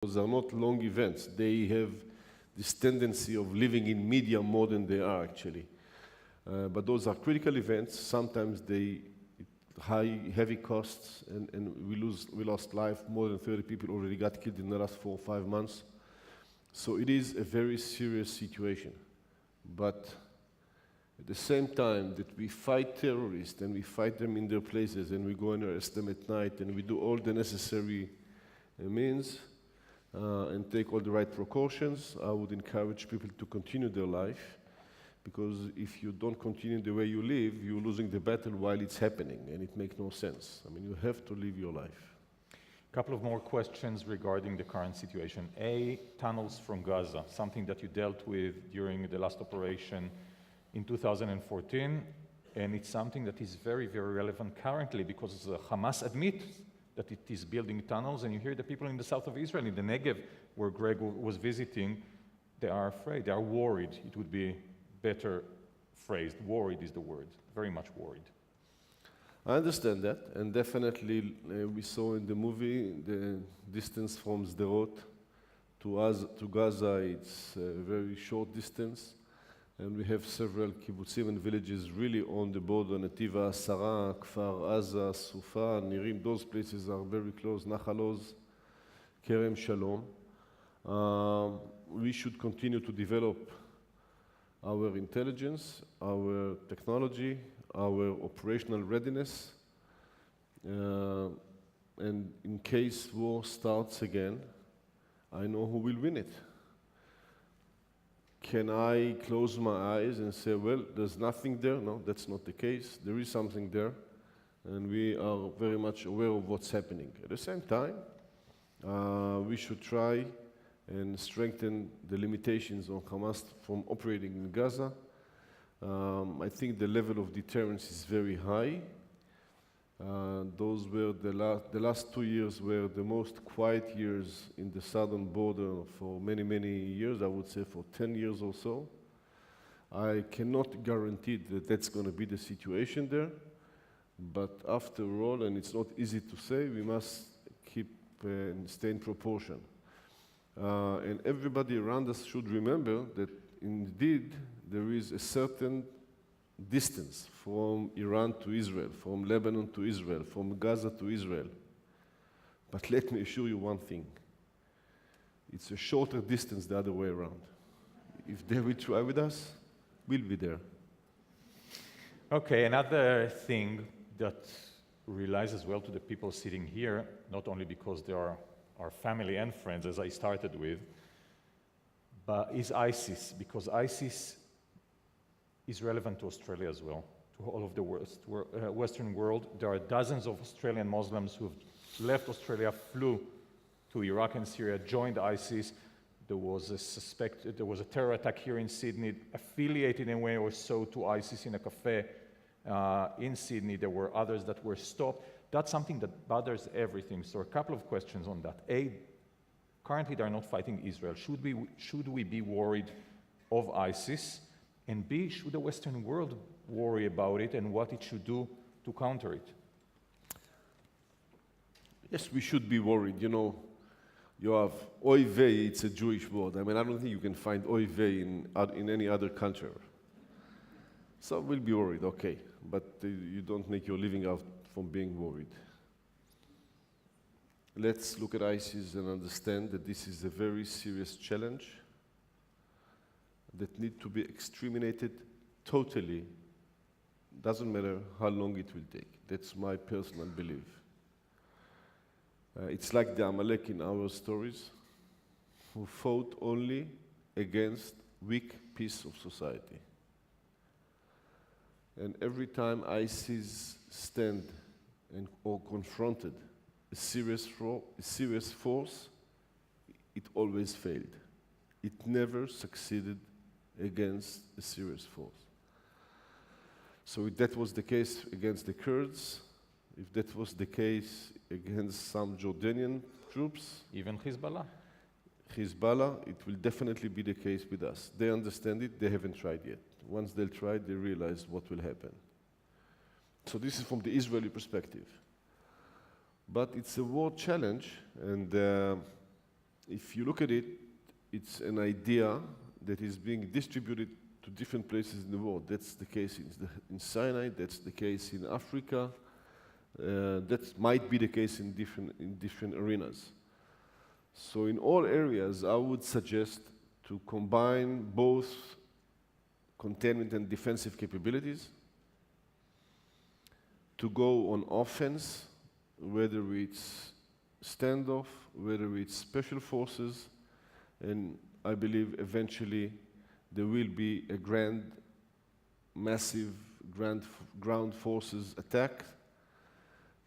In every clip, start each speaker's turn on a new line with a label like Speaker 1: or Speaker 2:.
Speaker 1: Those are not long events. They have this tendency of living in media more than they are actually. But those are critical events. Sometimes they heavy costs, and we lost life. More than 30 people already got killed in the last 4 or 5 months. So it is a very serious situation. But at the same time that we fight terrorists and we fight them in their places and we go and arrest them at night and we do all the necessary means and take all the right precautions, I would encourage people to continue their life, because if you don't continue the way you live, you're losing the battle while it's happening, and it makes no sense. I mean, you have to live your life.
Speaker 2: A couple of more questions regarding the current situation. Tunnels from Gaza, something that you dealt with during the last operation in 2014, and it's something that is very, very relevant currently because Hamas admits that it is building tunnels, and you hear the people in the south of Israel, in the Negev, where Greg was visiting, they are afraid, they are worried. It would be better phrased. Worried is the word, very much worried.
Speaker 1: I understand that, and definitely we saw in the movie the distance from Sderot to Gaza, it's a very short distance, and we have several kibbutzim and villages really on the border, Netiva, Sarah, Kfar Aza, Sufa, Nirim, those places are very close, Nachal Oz, Kerem Shalom. We should continue to develop our intelligence, our technology, our operational readiness, and in case war starts again, I know who will win it. Can I close my eyes and say, well, there's nothing there? No, that's not the case. There is something there, and we are very much aware of what's happening. At the same time, we should try and strengthen the limitations on Hamas from operating in Gaza. I think the level of deterrence is very high. Those were the last 2 years were the most quiet years in the southern border for many, many years, I would say for 10 years or so. I cannot guarantee that that's going to be the situation there, but after all, and it's not easy to say, we must keep and stay in proportion. And everybody around us should remember that indeed there is a certain distance from Iran to Israel, from Lebanon to Israel, from Gaza to Israel. But let me assure you one thing. It's a shorter distance the other way around. If they will try with us, we'll be there.
Speaker 2: Okay, another thing that relies as well to the people sitting here, not only because they are our family and friends, as I started with, but is ISIS, because ISIS is relevant to Australia as well, to all of the Western world. There are dozens of Australian Muslims who have left Australia, flew to Iraq and Syria, joined ISIS. There was a terror attack here in Sydney, affiliated in a way or so to ISIS in a cafe in Sydney. There were others that were stopped. That's something that bothers everything. So a couple of questions on that. A, currently they're not fighting Israel. Should we be worried of ISIS? And B, should the Western world worry about it and what it should do to counter it?
Speaker 1: Yes, we should be worried. You know, you have oy vey, it's a Jewish word. I mean, I don't think you can find oy vey in any other culture. So we'll be worried, okay. But you don't make your living out from being worried. Let's look at ISIS and understand that this is a very serious challenge that need to be exterminated totally. Doesn't matter how long it will take. That's my personal belief. It's like the Amalek in our stories, who fought only against weak piece of society. And every time ISIS stand or confronted a serious force, it always failed. It never succeeded against a serious force. So if that was the case against the Kurds, if that was the case against some Jordanian troops,
Speaker 2: even Hezbollah,
Speaker 1: it will definitely be the case with us. They understand it, they haven't tried yet. Once they'll try, they realize what will happen. So this is from the Israeli perspective. But it's a war challenge, and if you look at it, it's an idea that is being distributed to different places in the world. That's the case in Sinai, that's the case in Africa, that might be the case in different arenas. So in all areas, I would suggest to combine both containment and defensive capabilities, to go on offense, whether it's standoff, whether it's special forces, and I believe eventually there will be a massive ground forces attack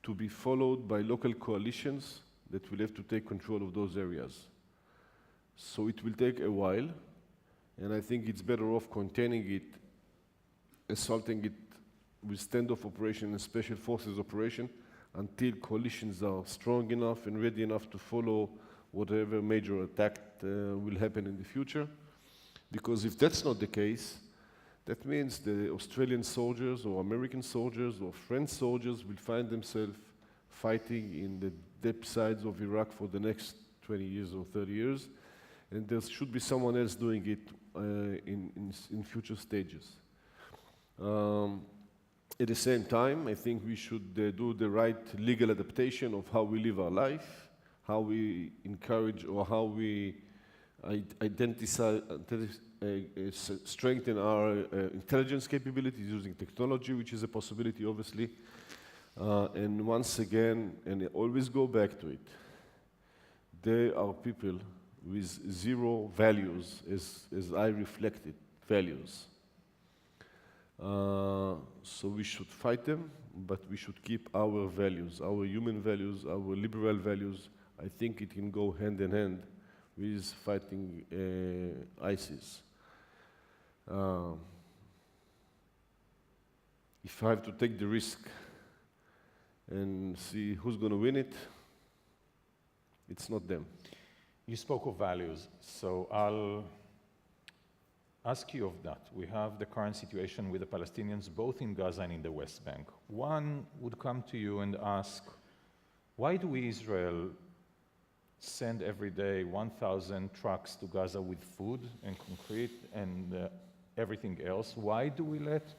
Speaker 1: to be followed by local coalitions that will have to take control of those areas. So it will take a while, and I think it's better off containing it, assaulting it with standoff operation and special forces operation until coalitions are strong enough and ready enough to follow whatever major attack will happen in the future. Because if that's not the case, that means the Australian soldiers or American soldiers or French soldiers will find themselves fighting in the deep sides of Iraq for the next 20 years or 30 years, and there should be someone else doing it in future stages. At the same time, I think we should do the right legal adaptation of how we live our life, how we encourage or how we strengthen our intelligence capabilities using technology, which is a possibility, obviously. And once again, and I always go back to it, there are people with zero values, as I reflected, values. So we should fight them, but we should keep our values, our human values, our liberal values. I think it can go hand in hand with fighting ISIS. If I have to take the risk and see who's going to win it, it's not them.
Speaker 2: You spoke of values, so I'll ask you of that. We have the current situation with the Palestinians both in Gaza and in the West Bank. One would come to you and ask, why do we, Israel, send every day 1,000 trucks to Gaza with food and concrete and everything else? Why do we let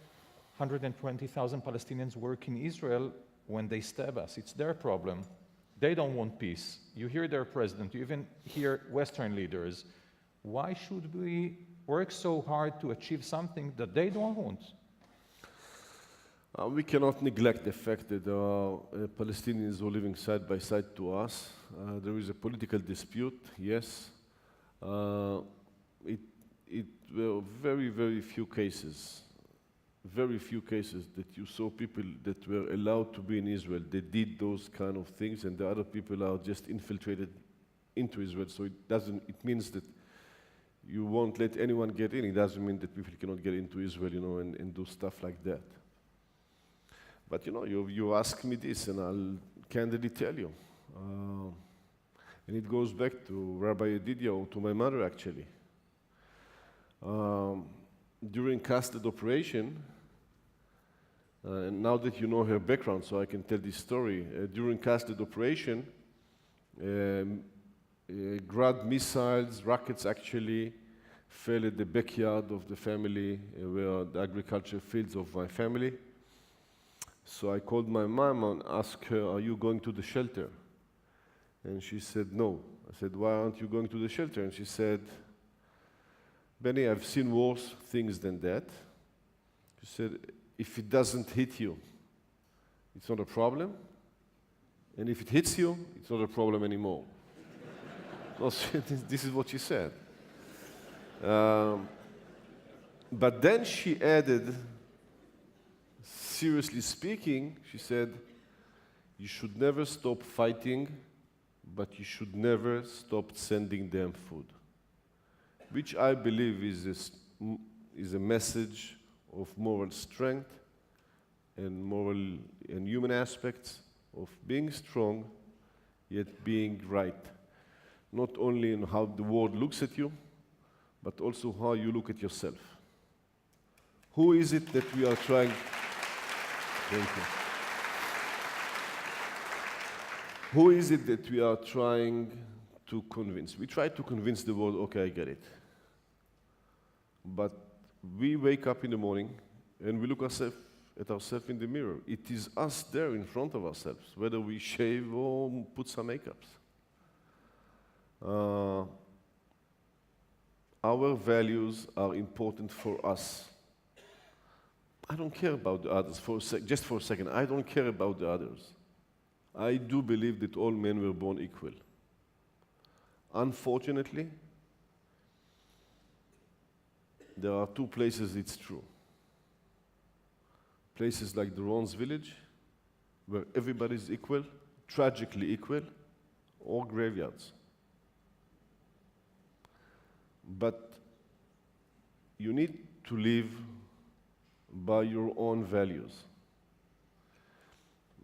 Speaker 2: 120,000 Palestinians work in Israel when they stab us? It's their problem. They don't want peace. You hear their president, you even hear Western leaders. Why should we work so hard to achieve something that they don't want?
Speaker 1: We cannot neglect the fact that Palestinians are living side by side to us. There is a political dispute, yes. It were very, very few cases that you saw people that were allowed to be in Israel. They did those kind of things, and the other people are just infiltrated into Israel. So it means that you won't let anyone get in. It doesn't mean that people cannot get into Israel, and do stuff like that. But you ask me this, and I'll candidly tell you. And it goes back to Rabbi Yedidia, or to my mother, actually. During casted operation, and now that you know her background, so I can tell this story. During casted operation, Grad missiles, rockets actually fell at the backyard of the family, where the agriculture fields of my family. So I called my mom and asked her, are you going to the shelter? And she said, no. I said, why aren't you going to the shelter? And she said, Benny, I've seen worse things than that. She said, if it doesn't hit you, it's not a problem. And if it hits you, it's not a problem anymore. This is what she said. But then she added, seriously speaking, she said, you should never stop fighting, but you should never stop sending them food. Which I believe is a message of moral strength and moral and human aspects of being strong, yet being right. Not only in how the world looks at you, but also how you look at yourself. Who is it that we are trying... Thank you. Who is it that we are trying to convince. We try to convince the world, okay, I get it. But we wake up in the morning and we look at ourselves in the mirror. It is us there in front of ourselves, whether we shave or put some makeups. Our values are important for us. I don't care about the others. Just for a second, I don't care about the others. I do believe that all men were born equal. Unfortunately, there are two places it's true. Places like the Ron's village, where everybody is equal, tragically equal, or graveyards. But you need to live by your own values.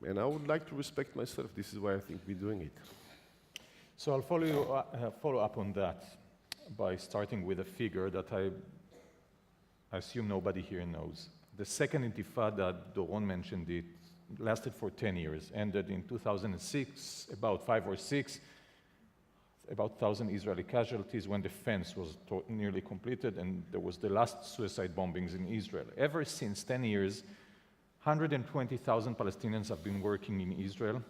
Speaker 1: And I would like to respect myself. This is why I think we're doing it.
Speaker 2: So I'll follow up on that by starting with a figure that I assume nobody here knows. The second Intifada, Doron mentioned it, lasted for 10 years, ended in 2006, about 5 or 6, about 1,000 Israeli casualties when the fence was nearly completed, and there was the last suicide bombings in Israel. Ever since 10 years, 120,000 Palestinians have been working in Israel,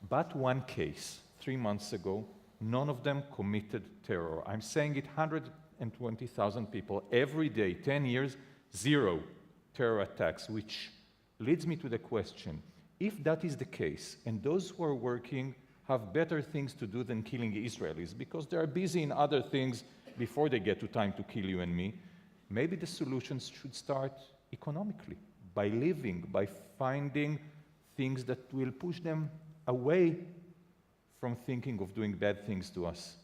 Speaker 2: but one case, 3 months ago, none of them committed terror. I'm saying it, 120,000 people every day, 10 years, 0 terror attacks, which leads me to the question, if that is the case, and those who are working have better things to do than killing Israelis, because they are busy in other things before they get to time to kill you and me, maybe the solutions should start economically, by living, by finding things that will push them away from thinking of doing bad things to us.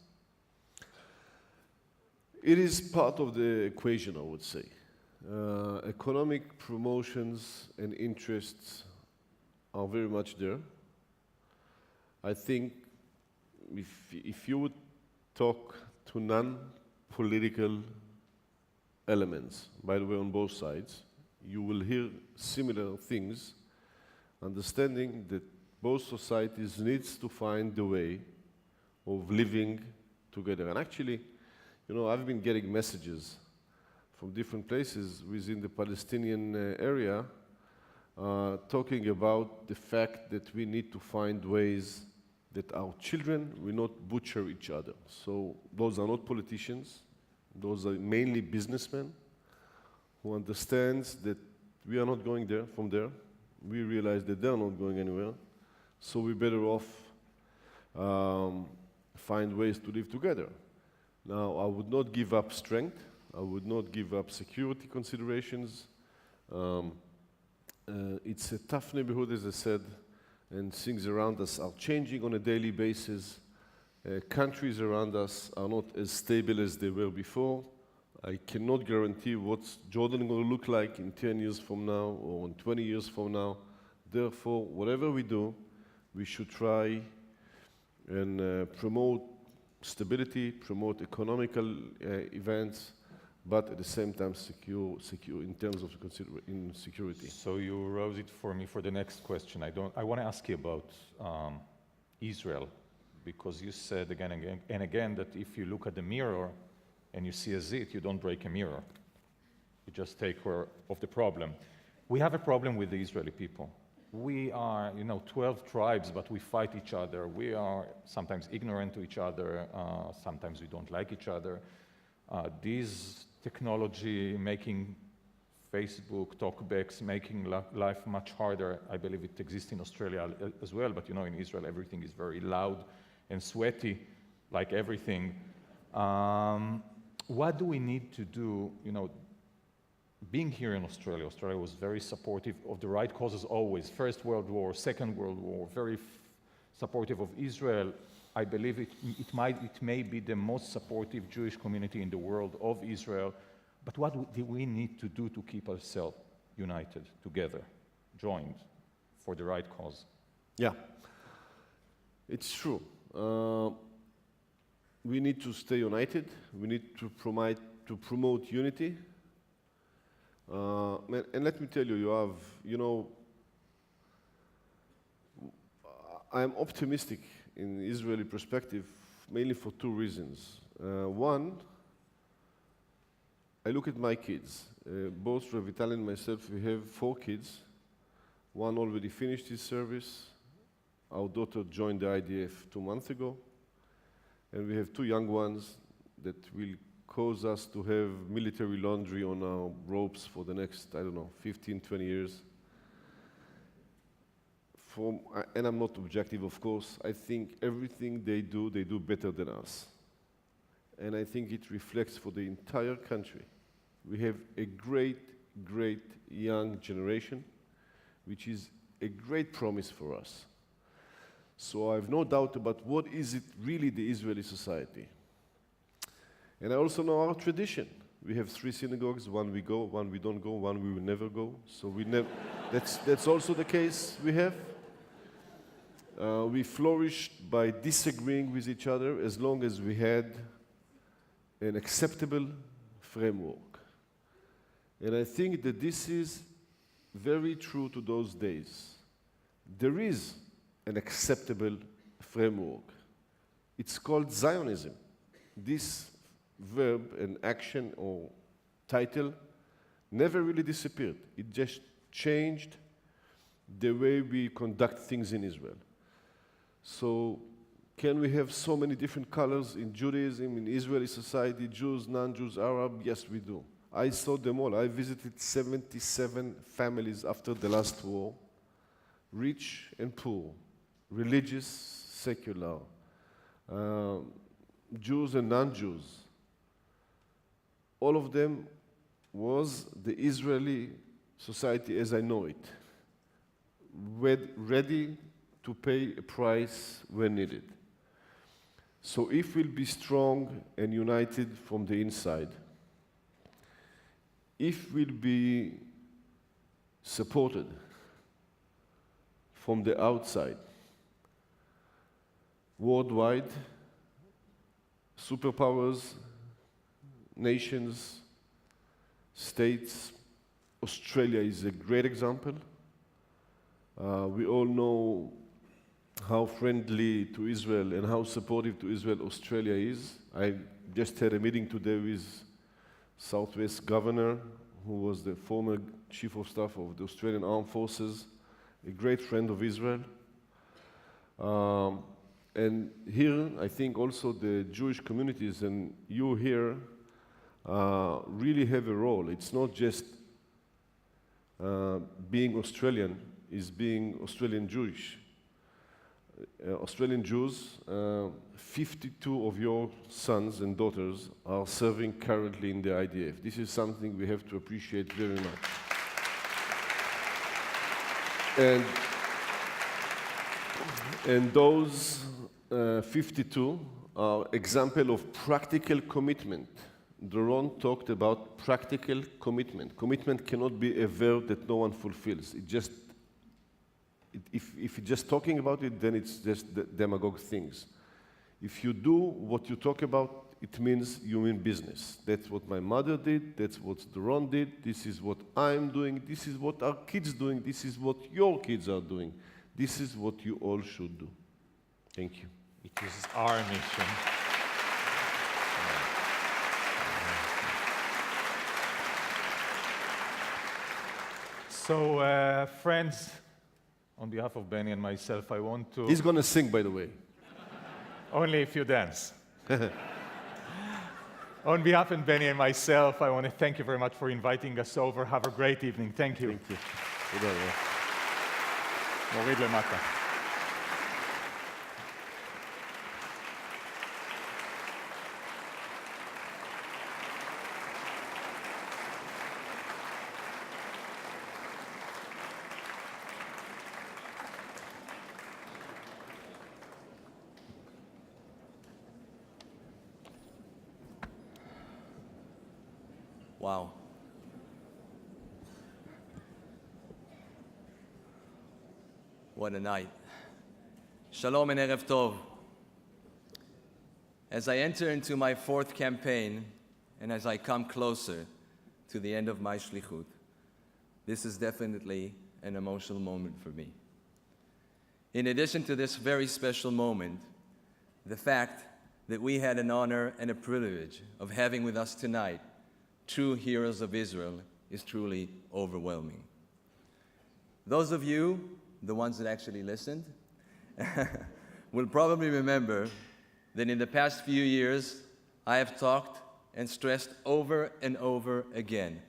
Speaker 1: It is part of the equation, I would say. Economic promotions and interests are very much there. I think if you would talk to non-political elements, by the way, on both sides, you will hear similar things, understanding that both societies needs to find the way of living together. And actually, you know, I've been getting messages from different places within the Palestinian area talking about the fact that we need to find ways that our children will not butcher each other. So those are not politicians. Those are mainly businessmen who understands that we are not going there from there. We realize that they're not going anywhere. So we're better off find ways to live together. Now, I would not give up strength. I would not give up security considerations. It's a tough neighborhood, as I said, and things around us are changing on a daily basis. Countries around us are not as stable as they were before. I cannot guarantee what Jordan will look like in 10 years from now or in 20 years from now. Therefore, whatever we do, we should try and promote stability, promote economical events, but at the same time secure in terms of security.
Speaker 2: So you rose it for me for the next question. I want to ask you about Israel, because you said again and again that if you look at the mirror and you see a zit, you don't break a mirror. You just take care of the problem. We have a problem with the Israeli people. We are, 12 tribes, but we fight each other. We are sometimes ignorant to each other. Sometimes we don't like each other. These technology making Facebook, talkbacks, making life much harder. I believe it exists in Australia as well, but in Israel everything is very loud and sweaty, like everything. What do we need to do? Being here in Australia was very supportive of the right causes always. First World War, Second World War, very supportive of Israel. I believe it may be the most supportive Jewish community in the world of Israel. But what do we need to do to keep ourselves united, together, joined, for the right cause?
Speaker 1: Yeah, it's true. We need to stay united. We need to promote unity. And let me tell you, I'm optimistic in Israeli perspective mainly for two reasons. One, I look at my kids. Both Revital and myself, we have 4 kids. One already finished his service. Our daughter joined the IDF 2 months ago. And we have 2 young ones that will cause us to have military laundry on our ropes for the next, 15, 20 years. And I'm not objective, of course. I think everything they do better than us. And I think it reflects for the entire country. We have a great, great young generation, which is a great promise for us. So I have no doubt about what is it really the Israeli society. And I also know our tradition. We have 3 synagogues, one we go, one we don't go, one we will never go. So that's also the case we have. We flourished by disagreeing with each other as long as we had an acceptable framework. And I think that this is very true to those days. There is an acceptable framework. It's called Zionism. This verb and action or title never really disappeared. It just changed the way we conduct things in Israel. So can we have so many different colors in Judaism, in Israeli society, Jews, non-Jews, Arab? Yes, we do. I saw them all. I visited 77 families after the last war, rich and poor, religious, secular, Jews and non-Jews. All of them was the Israeli society as I know it, ready to pay a price when needed. So if we'll be strong and united from the inside, if we'll be supported from the outside, worldwide, superpowers, nations, states, Australia is a great example. We all know how friendly to Israel and how supportive to Israel Australia is. I just had a meeting today with Southwest Governor, who was the former Chief of Staff of the Australian Armed Forces, a great friend of Israel. And here, I think also the Jewish communities and you here really have a role. It's not just being Australian, it's being Australian Jewish. Australian Jews, 52 of your sons and daughters are serving currently in the IDF. This is something we have to appreciate very much. And those 52 are example of practical commitment. Doron talked about practical commitment. Commitment cannot be a verb that no one fulfills. If you're just talking about it, then it's just demagogue things. If you do what you talk about, it means you mean business. That's what my mother did, that's what Doron did, this is what I'm doing, this is what our kids are doing, this is what your kids are doing. This is what you all should do. Thank you.
Speaker 2: It is our mission. So, friends, on behalf of Benny and myself, I want to...
Speaker 1: He's going to sing, by the way.
Speaker 2: Only if you dance. On behalf of Benny and myself, I want to thank you very much for inviting us over. Have a great evening. Thank you.
Speaker 1: Thank you. תודה רבה.
Speaker 2: נוריד למטה.
Speaker 3: Wow. What a night. Shalom and Erev Tov. As I enter into my 4th campaign, and as I come closer to the end of my shlichut, this is definitely an emotional moment for me. In addition to this very special moment, the fact that we had an honor and a privilege of having with us tonight true heroes of Israel is truly overwhelming. Those of you, the ones that actually listened, will probably remember that in the past few years, I have talked and stressed over and over again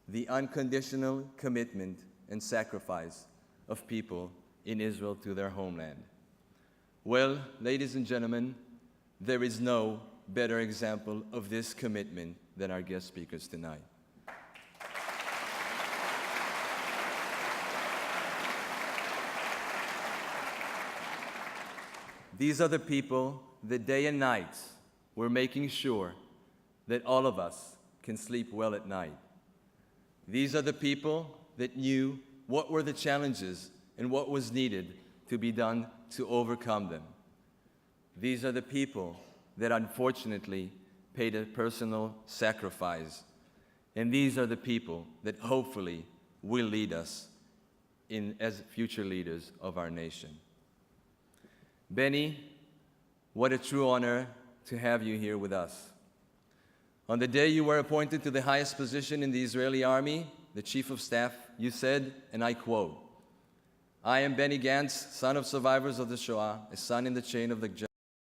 Speaker 3: the unconditional commitment and sacrifice of people in Israel to their homeland. Well, ladies and gentlemen, there is no better example of this commitment than our guest speakers tonight. These are the people that day and night were making sure that all of us can sleep well at night. These are the people that knew what were the challenges and what was needed to be done to overcome them. These are the people that unfortunately paid a personal sacrifice. And these are the people that hopefully will lead us as future leaders of our nation. Benny, what a true honor to have you here with us. On the day you were appointed to the highest position in the Israeli army, the chief of staff, you said, and I quote, "I am Benny Gantz, son of survivors of the Shoah, a son in the chain of the